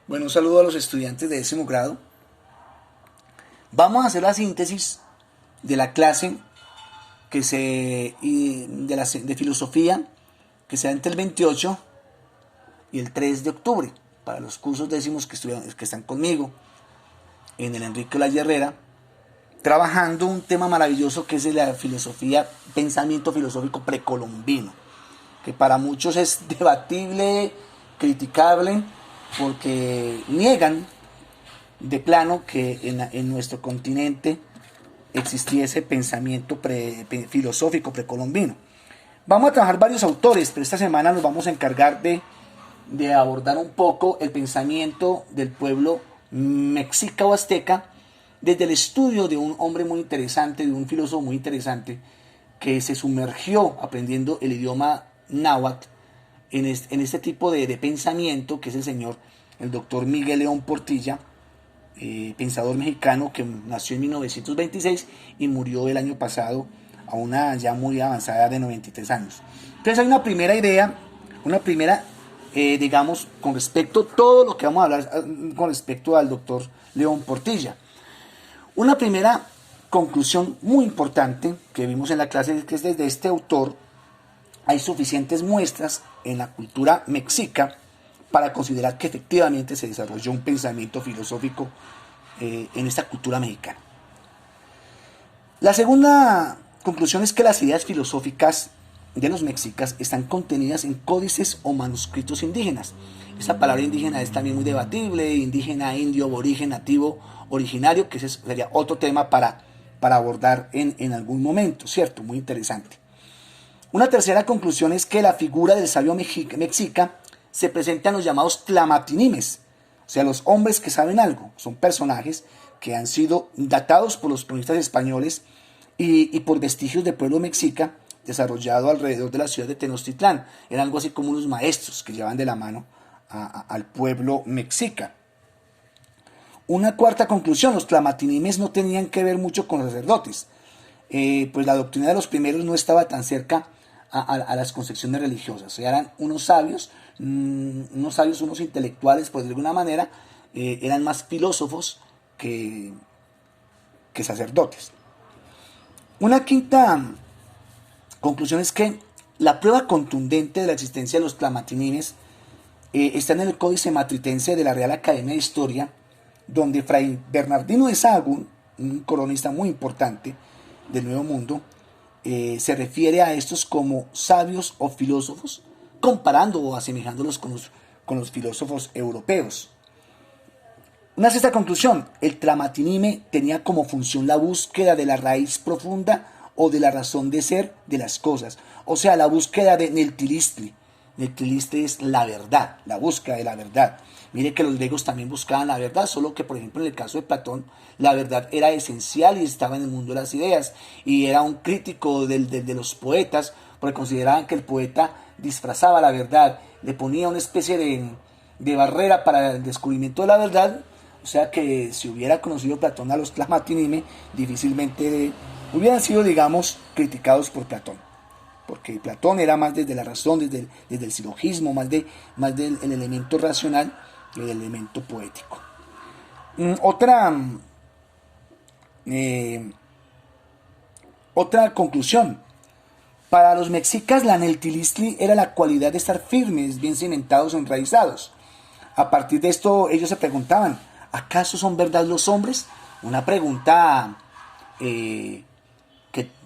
Bueno, un saludo a los estudiantes de 10º grado. Vamos a hacer la síntesis de la clase de filosofía que se da entre el 28 y el 3 de octubre para los cursos décimos que están conmigo en el Enrique Olaya Herrera, trabajando un tema maravilloso que es la filosofía, pensamiento filosófico precolombino, que para muchos es debatible, criticable, porque niegan de plano que en nuestro continente existiese pensamiento filosófico precolombino. Vamos a trabajar varios autores, pero esta semana nos vamos a encargar de abordar un poco el pensamiento del pueblo mexica o azteca desde el estudio de un hombre muy interesante, de un filósofo muy interesante, que se sumergió aprendiendo el idioma náhuatl en este tipo de pensamiento, que es el doctor Miguel León Portilla, pensador mexicano que nació en 1926 y murió el año pasado a una ya muy avanzada edad de 93 años. Entonces hay una primera idea, digamos, con respecto a todo lo que vamos a hablar con respecto al doctor León Portilla. Una primera conclusión muy importante que vimos en la clase es que desde este autor hay suficientes muestras en la cultura mexica para considerar que efectivamente se desarrolló un pensamiento filosófico en esta cultura mexicana. La segunda conclusión es que las ideas filosóficas de los mexicas están contenidas en códices o manuscritos indígenas. Esta palabra indígena es también muy debatible, indígena, indio, aborigen, nativo, originario, que ese sería otro tema para abordar en algún momento, ¿cierto? Muy interesante. Una tercera conclusión es que la figura del sabio mexica se presenta en los llamados tlamatinimes, o sea, los hombres que saben algo. Son personajes que han sido datados por los cronistas españoles y por vestigios de pueblo mexica desarrollado alrededor de la ciudad de Tenochtitlán. Eran algo así como unos maestros que llevan de la mano al pueblo mexica. Una cuarta conclusión: los tlamatinimes no tenían que ver mucho con los sacerdotes, pues la doctrina de los primeros no estaba tan cerca a las concepciones religiosas. O sea, eran unos sabios, unos intelectuales, pues de alguna manera eran más filósofos que sacerdotes. Una quinta conclusión es que la prueba contundente de la existencia de los tlamatinimes está en el Códice Matritense de la Real Academia de Historia, donde Fray Bernardino de Sahagún, un coronista muy importante del Nuevo Mundo, se refiere a estos como sabios o filósofos, comparando o asemejándolos con los filósofos europeos. Una sexta conclusión: el tlamatínime tenía como función la búsqueda de la raíz profunda o de la razón de ser de las cosas, o sea, la búsqueda de Neltilistli. Neltilistli es la verdad, la búsqueda de la verdad. Mire que los griegos también buscaban la verdad, solo que por ejemplo en el caso de Platón la verdad era esencial y estaba en el mundo de las ideas, y era un crítico de los poetas, porque consideraban que el poeta disfrazaba la verdad, le ponía una especie de barrera para el descubrimiento de la verdad. O sea que si hubiera conocido Platón a los tlamatínime, difícilmente hubieran sido, digamos, criticados por Platón, porque Platón era más desde la razón, desde el silogismo, más del elemento racional y el elemento poético. Otra conclusión: para los mexicas la Neltilistli era la cualidad de estar firmes, bien cimentados, enraizados. A partir de esto ellos se preguntaban: ¿acaso son verdad los hombres? Una pregunta que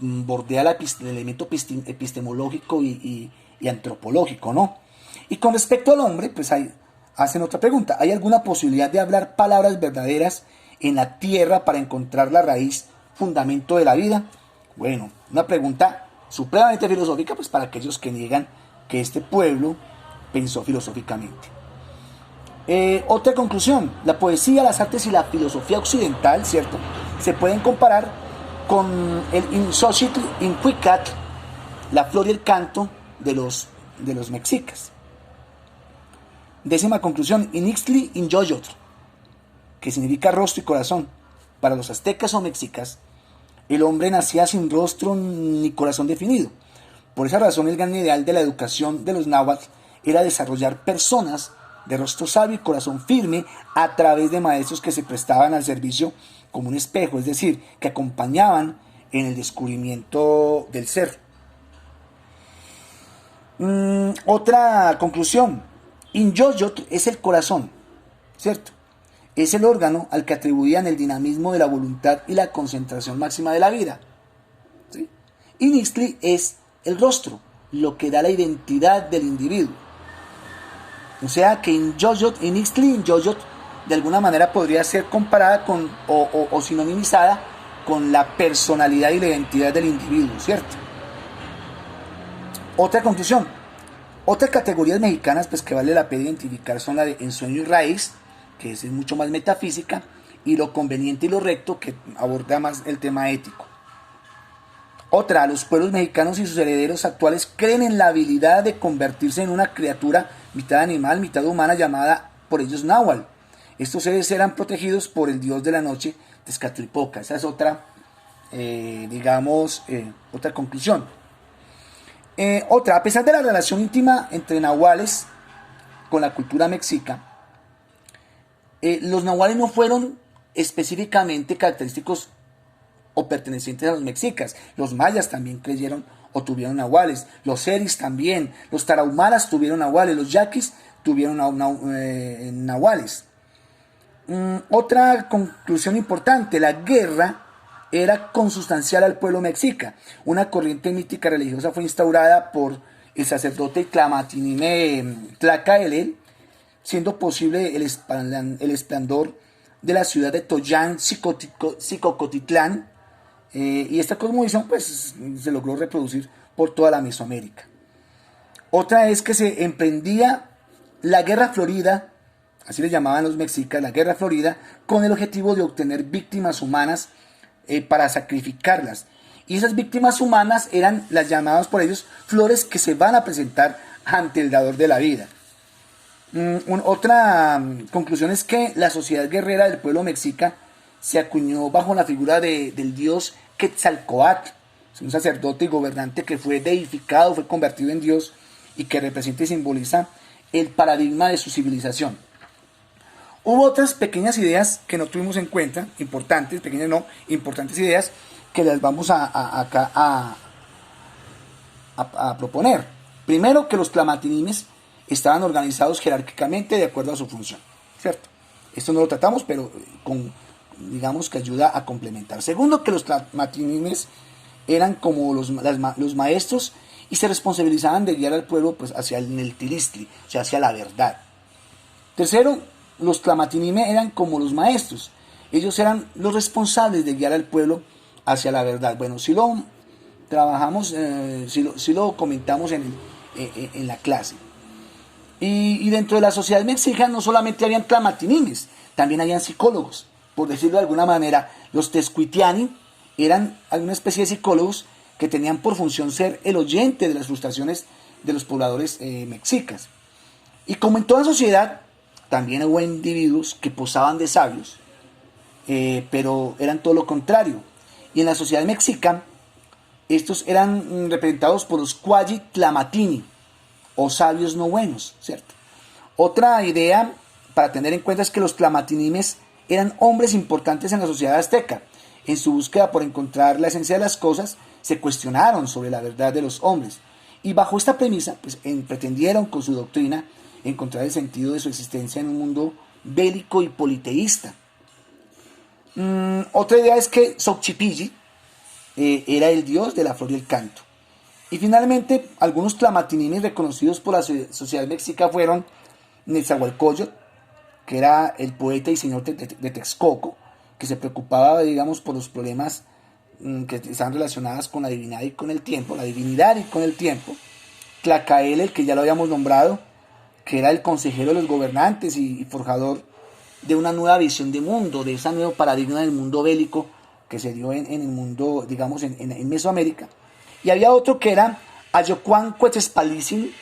bordea el elemento epistemológico y antropológico, ¿no? Y con respecto al hombre, pues hacen otra pregunta: ¿hay alguna posibilidad de hablar palabras verdaderas en la tierra para encontrar la raíz, fundamento de la vida? Bueno, una pregunta supremamente filosófica, pues para aquellos que niegan que este pueblo pensó filosóficamente. Otra conclusión: la poesía, las artes y la filosofía occidental, ¿cierto?, se pueden comparar con el Inxochitl, Incuicatl, la flor y el canto de los mexicas. Décima conclusión: Inixtli Inyoyotl, que significa rostro y corazón. Para los aztecas o mexicas, el hombre nacía sin rostro ni corazón definido. Por esa razón, el gran ideal de la educación de los náhuatl era desarrollar personas de rostro sabio y corazón firme, a través de maestros que se prestaban al servicio como un espejo, es decir, que acompañaban en el descubrimiento del ser. Otra conclusión, Inyoyot es el corazón, ¿cierto? Es el órgano al que atribuían el dinamismo de la voluntad y la concentración máxima de la vida, ¿sí? Y Nixtli es el rostro, lo que da la identidad del individuo. O sea que Inyoyot y Nixtli Inyoyot de alguna manera podría ser comparada con o sinonimizada con la personalidad y la identidad del individuo, ¿cierto? Otra conclusión, otras categorías mexicanas pues que vale la pena identificar son la de ensueño y raíz, que es mucho más metafísica, y lo conveniente y lo recto, que aborda más el tema ético. Otra, los pueblos mexicanos y sus herederos actuales creen en la habilidad de convertirse en una criatura mitad animal, mitad humana, llamada por ellos náhuatl. Estos seres eran protegidos por el dios de la noche, Tezcatlipoca. Esa es otra, otra conclusión. Otra, a pesar de la relación íntima entre nahuales con la cultura mexica, los nahuales no fueron específicamente característicos o pertenecientes a los mexicas. Los mayas también creyeron o tuvieron nahuales, los seris también, los tarahumaras tuvieron nahuales, los yaquis tuvieron nahuales. Otra conclusión importante, la guerra era consustancial al pueblo mexica. Una corriente mítica religiosa fue instaurada por el sacerdote Tlamatinime Tlacaelel, siendo posible el esplendor de la ciudad de Toyán, Xicocotitlán, y esta cosmovisión pues se logró reproducir por toda la Mesoamérica. Otra es que se emprendía la guerra florida, así le llamaban los mexicas, la guerra florida, con el objetivo de obtener víctimas humanas para sacrificarlas. Y esas víctimas humanas eran las llamadas por ellos flores que se van a presentar ante el dador de la vida. Otra conclusión es que la sociedad guerrera del pueblo mexica se acuñó bajo la figura del dios Quetzalcóatl, un sacerdote y gobernante que fue deificado, fue convertido en dios y que representa y simboliza el paradigma de su civilización. Hubo otras pequeñas ideas que no tuvimos en cuenta, importantes, pequeñas no, importantes ideas que las vamos a proponer. Primero, que los tlamatinimes estaban organizados jerárquicamente de acuerdo a su función, ¿cierto? Esto no lo tratamos, pero digamos que ayuda a complementar. Segundo, que los tlamatinimes eran como los maestros y se responsabilizaban de guiar al pueblo pues, hacia el Neltilistli, o sea, hacia la verdad. Tercero, los tlamatinimes eran como los maestros. Ellos eran los responsables de guiar al pueblo hacia la verdad. Bueno, si lo trabajamos, si lo comentamos en la clase. Y dentro de la sociedad mexica no solamente habían tlamatinimes, también habían psicólogos. Por decirlo de alguna manera, los tezcuitiani eran alguna especie de psicólogos que tenían por función ser el oyente de las frustraciones de los pobladores mexicas. Y como en toda sociedad, también hubo individuos que posaban de sabios, pero eran todo lo contrario. Y en la sociedad mexica, estos eran representados por los Cuayi Tlamatini, o sabios no buenos, ¿cierto? Otra idea para tener en cuenta es que los tlamatinimes eran hombres importantes en la sociedad azteca. En su búsqueda por encontrar la esencia de las cosas, se cuestionaron sobre la verdad de los hombres. Y bajo esta premisa, pues, pretendieron con su doctrina encontrar el sentido de su existencia en un mundo bélico y politeísta. Otra idea es que Xochipilli era el dios de la flor y el canto. Y finalmente, algunos tlamatinimes reconocidos por la sociedad mexica fueron Netzahualcóyotl, que era el poeta y señor de Texcoco, que se preocupaba, digamos, por los problemas que estaban relacionados con la divinidad y con el tiempo, Tlacael, el que ya lo habíamos nombrado, que era el consejero de los gobernantes y forjador de una nueva visión de mundo, de ese nuevo paradigma del mundo bélico que se dio en el mundo, digamos, en Mesoamérica. Y había otro que era Ayocuan Quetzalpalicin,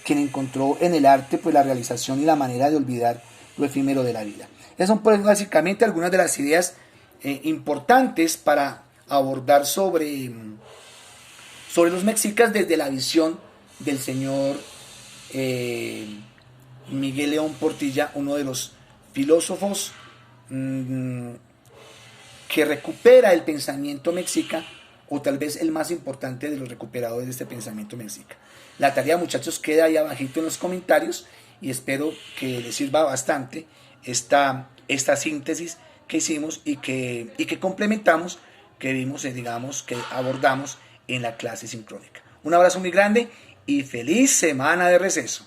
quien encontró en el arte pues, la realización y la manera de olvidar lo efímero de la vida. Esas son pues, básicamente algunas de las ideas importantes para abordar sobre los mexicas desde la visión del señor Miguel León Portilla, uno de los filósofos que recupera el pensamiento mexica, o tal vez el más importante de los recuperadores de este pensamiento mexica. La tarea, muchachos, queda ahí abajito en los comentarios y espero que les sirva bastante esta síntesis que hicimos y que complementamos, que vimos, digamos, que abordamos en la clase sincrónica. Un abrazo muy grande y feliz semana de receso.